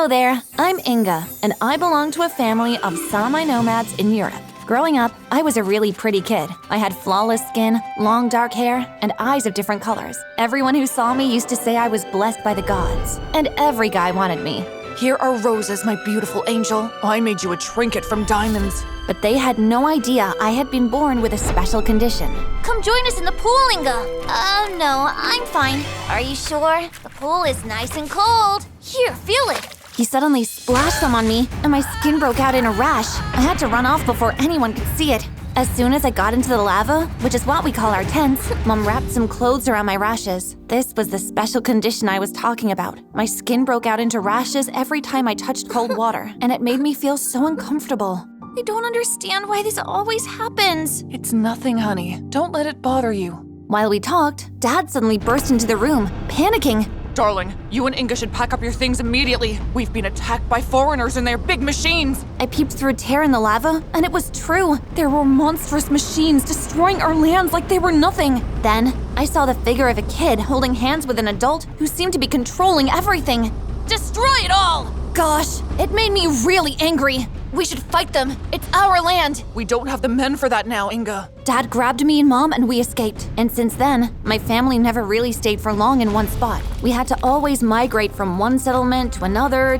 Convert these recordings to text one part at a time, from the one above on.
Hello there, I'm Inga, and I belong to a family of semi-nomads in Europe. Growing up, I was a really pretty kid. I had flawless skin, long dark hair, and eyes of different colors. Everyone who saw me used to say I was blessed by the gods, and every guy wanted me. Here are roses, my beautiful angel. I made you a trinket from diamonds. But they had no idea I had been born with a special condition. Come join us in the pool, Inga. Oh, no, I'm fine. Are you sure? The pool is nice and cold. Here, feel it. He suddenly splashed some on me, and my skin broke out in a rash. I had to run off before anyone could see it. As soon as I got into the lava, which is what we call our tents, Mom wrapped some clothes around my rashes. This was the special condition I was talking about. My skin broke out into rashes every time I touched cold water, and it made me feel so uncomfortable. I don't understand why this always happens. It's nothing, honey. Don't let it bother you. While we talked, Dad suddenly burst into the room, panicking. Darling, you and Inga should pack up your things immediately. We've been attacked by foreigners in their big machines. I peeped through a tear in the lava, and it was true. There were monstrous machines destroying our lands like they were nothing. Then, I saw the figure of a kid holding hands with an adult who seemed to be controlling everything. Destroy it all! Gosh, it made me really angry. We should fight them. It's our land. We don't have the men for that now, Inga. Dad grabbed me and Mom and we escaped. And since then, my family never really stayed for long in one spot. We had to always migrate from one settlement to another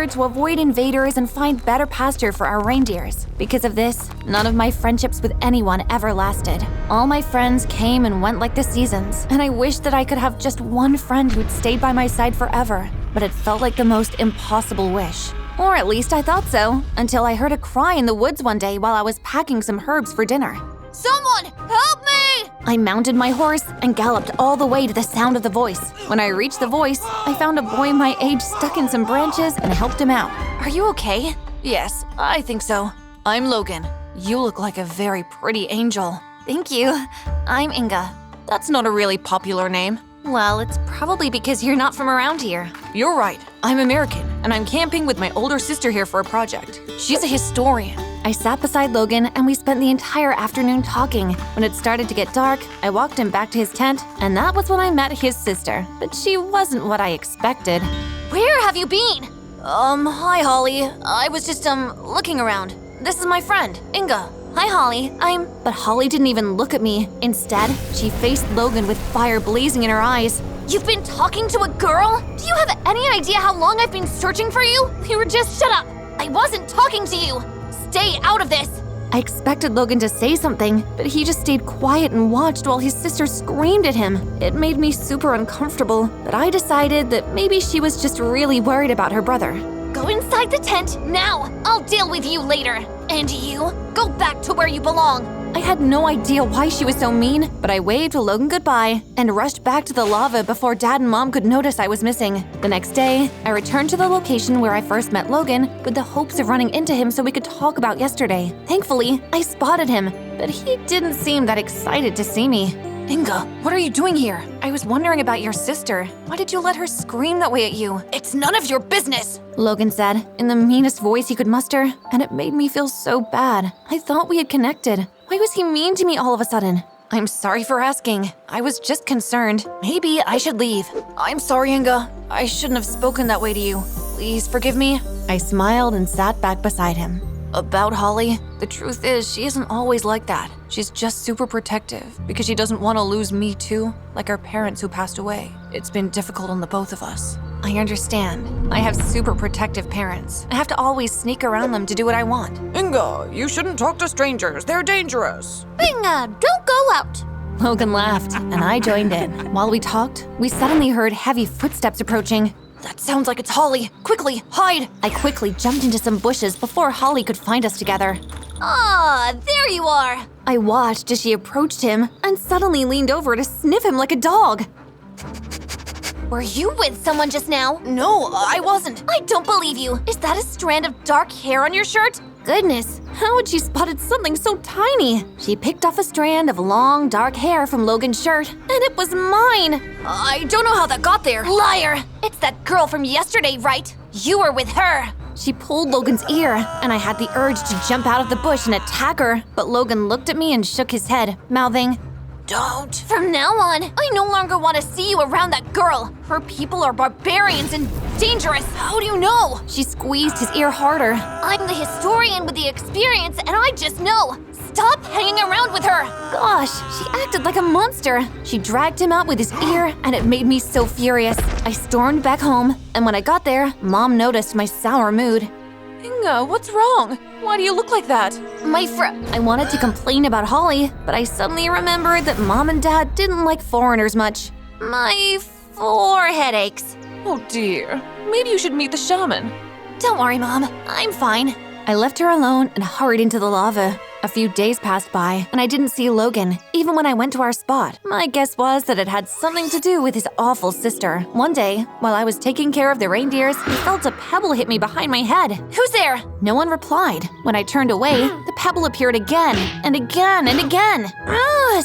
to avoid invaders and find better pasture for our reindeers. Because of this, none of my friendships with anyone ever lasted. All my friends came and went like the seasons, and I wished that I could have just one friend who'd stayed by my side forever. But it felt like the most impossible wish. Or at least I thought so, until I heard a cry in the woods one day while I was packing some herbs for dinner. Someone, help me! I mounted my horse and galloped all the way to the sound of the voice. When I reached the voice, I found a boy my age stuck in some branches and helped him out. Are you okay? Yes, I think so. I'm Logan. You look like a very pretty angel. Thank you. I'm Inga. That's not a really popular name. Well, it's probably because you're not from around here. You're right. I'm American, and I'm camping with my older sister here for a project. She's a historian. I sat beside Logan, and we spent the entire afternoon talking. When it started to get dark, I walked him back to his tent, and that was when I met his sister. But she wasn't what I expected. Where have you been? Hi, Holly. I was just, looking around. This is my friend, Inga. Hi, Holly. But Holly didn't even look at me. Instead, she faced Logan with fire blazing in her eyes. You've been talking to a girl? Do you have any idea how long I've been searching for you? You were just shut up. I wasn't talking to you. Stay out of this. I expected Logan to say something, but he just stayed quiet and watched while his sister screamed at him. It made me super uncomfortable, but I decided that maybe she was just really worried about her brother. Go inside the tent now. I'll deal with you later. And you, go back to where you belong. I had no idea why she was so mean, but I waved to Logan goodbye and rushed back to the lava before Dad and Mom could notice I was missing. The next day, I returned to the location where I first met Logan with the hopes of running into him so we could talk about yesterday. Thankfully, I spotted him, but he didn't seem that excited to see me. Inga, what are you doing here? I was wondering about your sister. Why did you let her scream that way at you? It's none of your business, Logan said, in the meanest voice he could muster, and it made me feel so bad. I thought we had connected. Why was he mean to me all of a sudden? I'm sorry for asking. I was just concerned. Maybe I should leave. I'm sorry, Inga. I shouldn't have spoken that way to you. Please forgive me. I smiled and sat back beside him. About Holly, the truth is she isn't always like that. She's just super protective because she doesn't want to lose me too, like our parents who passed away. It's been difficult on the both of us. I understand. I have super protective parents. I have to always sneak around them to do what I want. Inga, you shouldn't talk to strangers. They're dangerous. Inga, don't go out. Logan laughed, and I joined in. While we talked, we suddenly heard heavy footsteps approaching. That sounds like it's Holly. Quickly, hide! I quickly jumped into some bushes before Holly could find us together. Ah, there you are. I watched as she approached him and suddenly leaned over to sniff him like a dog. Were you with someone just now? No, I wasn't. I don't believe you. Is that a strand of dark hair on your shirt? Goodness, how had she spotted something so tiny? She picked off a strand of long, dark hair from Logan's shirt, and it was mine. I don't know how that got there. Liar! It's that girl from yesterday, right? You were with her. She pulled Logan's ear, and I had the urge to jump out of the bush and attack her, but Logan looked at me and shook his head, mouthing, don't. From now on, I no longer want to see you around that girl. Her people are barbarians and dangerous. How do you know? She squeezed his ear harder. I'm the historian with the experience, and I just know. Stop hanging around with her. Gosh, she acted like a monster. She dragged him out with his ear, and it made me so furious. I stormed back home, and when I got there, Mom noticed my sour mood. Inga, what's wrong? Why do you look like that? I wanted to complain about Holly, but I suddenly remembered that Mom and Dad didn't like foreigners much. My forehead aches. Oh dear. Maybe you should meet the shaman. Don't worry, Mom. I'm fine. I left her alone and hurried into the lava. A few days passed by, and I didn't see Logan, even when I went to our spot. My guess was that it had something to do with his awful sister. One day, while I was taking care of the reindeers, I felt a pebble hit me behind my head. Who's there? No one replied. When I turned away, the pebble appeared again, and again, and again.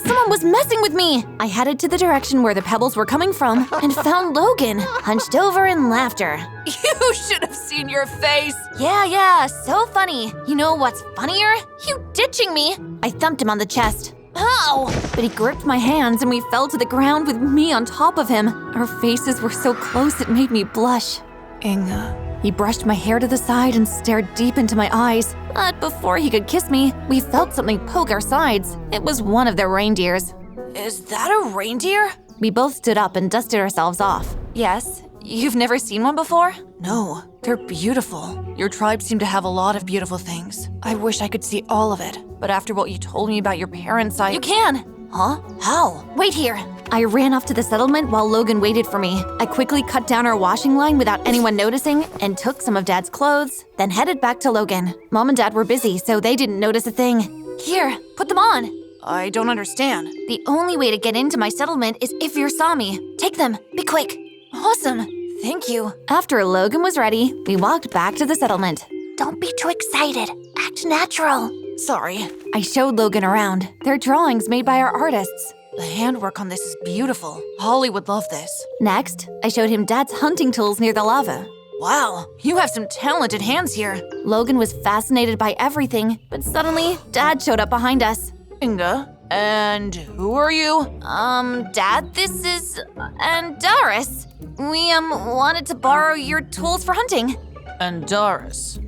Someone was messing with me! I headed to the direction where the pebbles were coming from, and found Logan, hunched over in laughter. You should have seen your face. Yeah, so funny. You know what's funnier? You ditching me? I thumped him on the chest. How? But he gripped my hands and we fell to the ground with me on top of him. Our faces were so close it made me blush. Inga. He brushed my hair to the side and stared deep into my eyes. But before he could kiss me, we felt something poke our sides. It was one of the reindeers. Is that a reindeer? We both stood up and dusted ourselves off. Yes. You've never seen one before? No, they're beautiful. Your tribe seemed to have a lot of beautiful things. I wish I could see all of it. But after what you told me about your parents, You can! Huh? How? Wait here. I ran off to the settlement while Logan waited for me. I quickly cut down our washing line without anyone noticing and took some of Dad's clothes, then headed back to Logan. Mom and Dad were busy, so they didn't notice a thing. Here, put them on. I don't understand. The only way to get into my settlement is if you saw me. Take them. Be quick. Awesome. Thank you. After Logan was ready, we walked back to the settlement. Don't be too excited. Act natural. Sorry. I showed Logan around. They're drawings made by our artists. The handwork on this is beautiful. Holly would love this. Next, I showed him Dad's hunting tools near the lava. Wow, you have some talented hands here. Logan was fascinated by everything, but suddenly, Dad showed up behind us. Inga, and who are you? Dad, this is Andaris. We, wanted to borrow your tools for hunting. Andaris.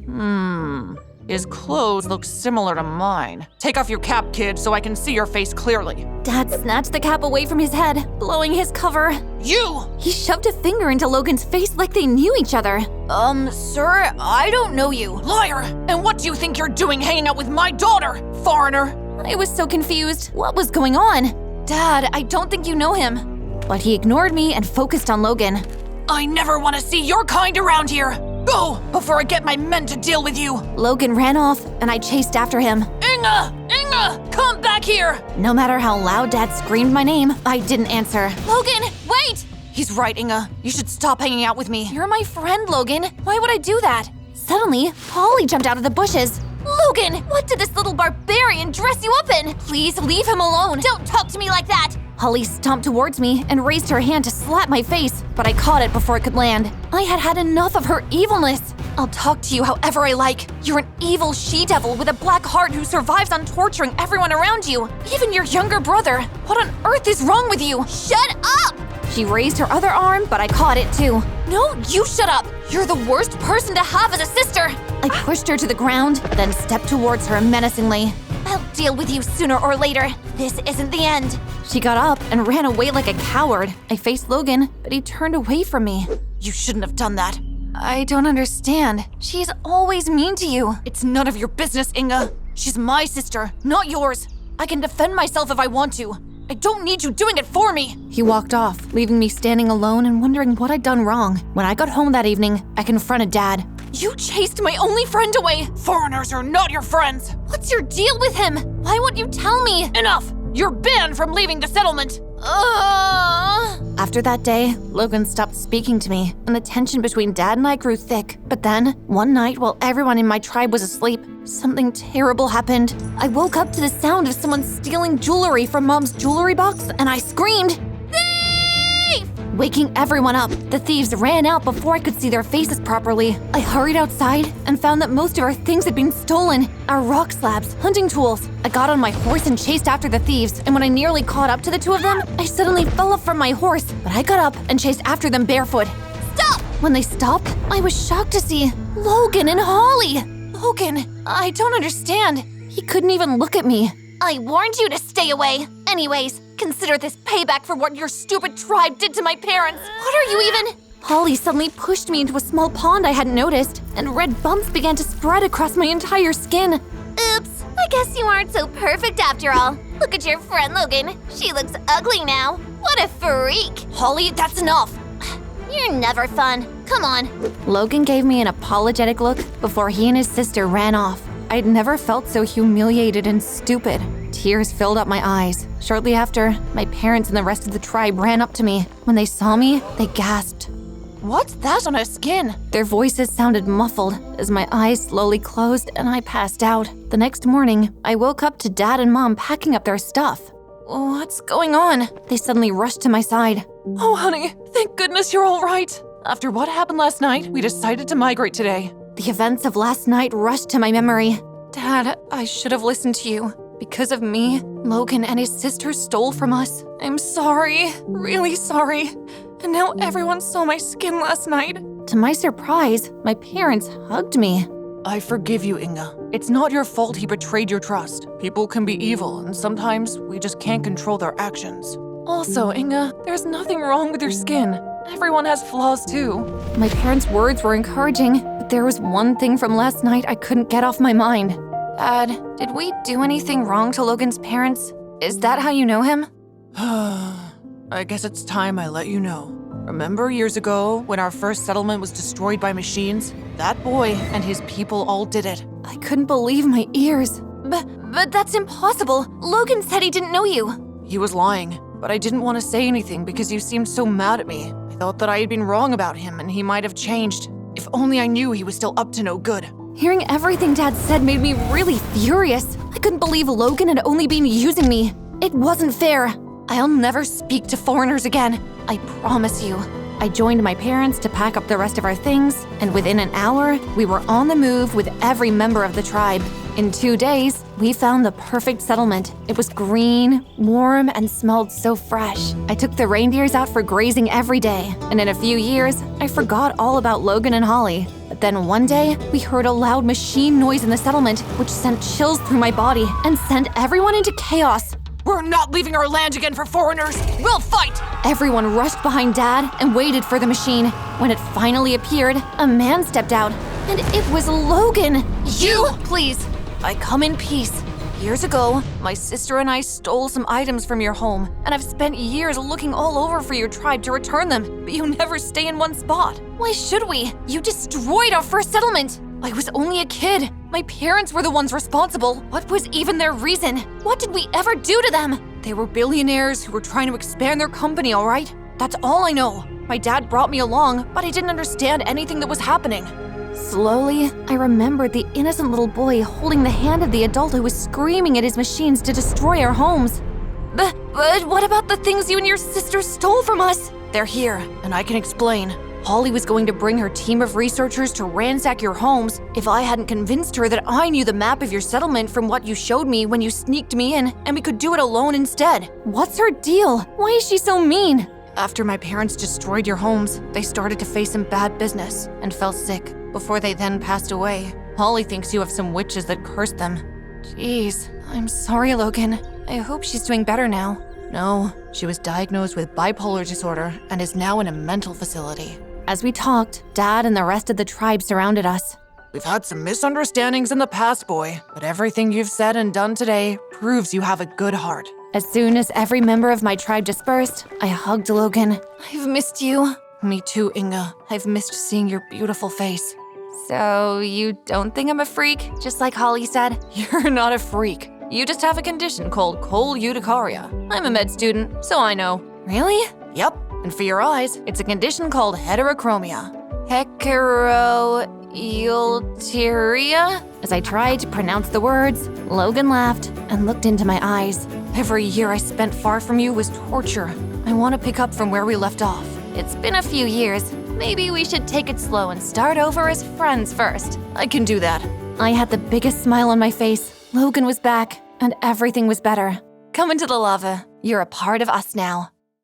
His clothes look similar to mine. Take off your cap, kid, so I can see your face clearly. Dad snatched the cap away from his head, blowing his cover. You! He shoved a finger into Logan's face like they knew each other. Sir, I don't know you. Liar! And what do you think you're doing hanging out with my daughter, foreigner? I was so confused. What was going on? Dad, I don't think you know him. But he ignored me and focused on Logan. I never want to see your kind around here. Go, before I get my men to deal with you. Logan ran off, and I chased after him. Inga, come back here. No matter how loud Dad screamed my name, I didn't answer. Logan, wait! He's right, Inga. You should stop hanging out with me. You're my friend, Logan. Why would I do that? Suddenly, Holly jumped out of the bushes. Logan, what did this little barbarian dress you up in? Please leave him alone. Don't talk to me like that. Holly stomped towards me and raised her hand to slap my face, but I caught it before it could land. I had had enough of her evilness. I'll talk to you however I like. You're an evil she-devil with a black heart who survives on torturing everyone around you, even your younger brother. What on earth is wrong with you? Shut up! She raised her other arm, but I caught it too. No, you shut up! You're the worst person to have as a sister! I pushed her to the ground, then stepped towards her menacingly. I'll deal with you sooner or later. This isn't the end. She got up and ran away like a coward. I faced Logan, but he turned away from me. You shouldn't have done that. I don't understand. She's always mean to you. It's none of your business, Inga. She's my sister, not yours. I can defend myself if I want to. I don't need you doing it for me. He walked off, leaving me standing alone and wondering what I'd done wrong. When I got home that evening, I confronted Dad. You chased my only friend away. Foreigners are not your friends. What's your deal with him? Why won't you tell me? Enough! You're banned from leaving the settlement. After that day, Logan stopped speaking to me, and the tension between Dad and I grew thick. But then, one night while everyone in my tribe was asleep, something terrible happened. I woke up to the sound of someone stealing jewelry from Mom's jewelry box, and I screamed, "Thief!" waking everyone up. The thieves ran out before I could see their faces properly. I hurried outside and found that most of our things had been stolen. Our rock slabs, hunting tools. I got on my horse and chased after the thieves, and when I nearly caught up to the two of them, I suddenly fell off from my horse, but I got up and chased after them barefoot. Stop! When they stopped, I was shocked to see Logan and Holly. Logan, I don't understand. He couldn't even look at me. I warned you to stay away. Anyways, consider this payback for what your stupid tribe did to my parents. What are you even? Holly suddenly pushed me into a small pond I hadn't noticed, and red bumps began to spread across my entire skin. Oops, I guess you aren't so perfect after all. Look at your friend Logan. She looks ugly now. What a freak. Holly, that's enough. You're never fun. Come on. Logan gave me an apologetic look before he and his sister ran off. I'd never felt so humiliated and stupid. Tears filled up my eyes. Shortly after, my parents and the rest of the tribe ran up to me. When they saw me, they gasped. What's that on her skin? Their voices sounded muffled as my eyes slowly closed and I passed out. The next morning, I woke up to Dad and Mom packing up their stuff. What's going on? They suddenly rushed to my side. Oh, honey, thank goodness you're all right. After what happened last night, we decided to migrate today. The events of last night rushed to my memory. Dad, I should have listened to you. Because of me, Logan and his sister stole from us. I'm sorry, really sorry. And now everyone saw my skin last night. To my surprise, my parents hugged me. I forgive you, Inga. It's not your fault he betrayed your trust. People can be evil, and sometimes we just can't control their actions. Also, Inga, there's nothing wrong with your skin. Everyone has flaws too. My parents' words were encouraging, but there was one thing from last night I couldn't get off my mind. Dad, did we do anything wrong to Logan's parents? Is that how you know him? I guess it's time I let you know. Remember years ago when our first settlement was destroyed by machines? That boy and his people all did it. I couldn't believe my ears. But that's impossible. Logan said he didn't know you. He was lying, but I didn't want to say anything because you seemed so mad at me. I thought that I had been wrong about him and he might have changed. If only I knew he was still up to no good. Hearing everything Dad said made me really furious. I couldn't believe Logan had only been using me. It wasn't fair. I'll never speak to foreigners again. I promise you. I joined my parents to pack up the rest of our things, and within an hour, we were on the move with every member of the tribe. In 2 days, we found the perfect settlement. It was green, warm, and smelled so fresh. I took the reindeers out for grazing every day, and in a few years, I forgot all about Logan and Holly. But then one day, we heard a loud machine noise in the settlement, which sent chills through my body and sent everyone into chaos. We're not leaving our land again for foreigners! We'll fight! Everyone rushed behind Dad and waited for the machine. When it finally appeared, a man stepped out, and it was Logan. You? Please, I come in peace. Years ago, my sister and I stole some items from your home, and I've spent years looking all over for your tribe to return them, but you never stay in one spot. Why should we? You destroyed our first settlement. I was only a kid. My parents were the ones responsible. What was even their reason? What did we ever do to them? They were billionaires who were trying to expand their company, all right? That's all I know. My dad brought me along, but I didn't understand anything that was happening. Slowly, I remembered the innocent little boy holding the hand of the adult who was screaming at his machines to destroy our homes. But what about the things you and your sister stole from us? They're here, and I can explain. Holly was going to bring her team of researchers to ransack your homes if I hadn't convinced her that I knew the map of your settlement from what you showed me when you sneaked me in, and we could do it alone instead. What's her deal? Why is she so mean? After my parents destroyed your homes, they started to face some bad business and fell sick before they then passed away. Holly thinks you have some witches that cursed them. Jeez, I'm sorry, Logan. I hope she's doing better now. No, she was diagnosed with bipolar disorder and is now in a mental facility. As we talked, Dad and the rest of the tribe surrounded us. We've had some misunderstandings in the past, boy, but everything you've said and done today proves you have a good heart. As soon as every member of my tribe dispersed, I hugged Logan. I've missed you. Me too, Inga. I've missed seeing your beautiful face. So you don't think I'm a freak, just like Holly said? You're not a freak. You just have a condition called choline urticaria. I'm a med student, so I know. Really? Yep. And for your eyes, it's a condition called heterochromia. Heteroulteria? As I tried to pronounce the words, Logan laughed and looked into my eyes. Every year I spent far from you was torture. I want to pick up from where we left off. It's been a few years. Maybe we should take it slow and start over as friends first. I can do that. I had the biggest smile on my face. Logan was back, and everything was better. Come into the lava. You're a part of us now.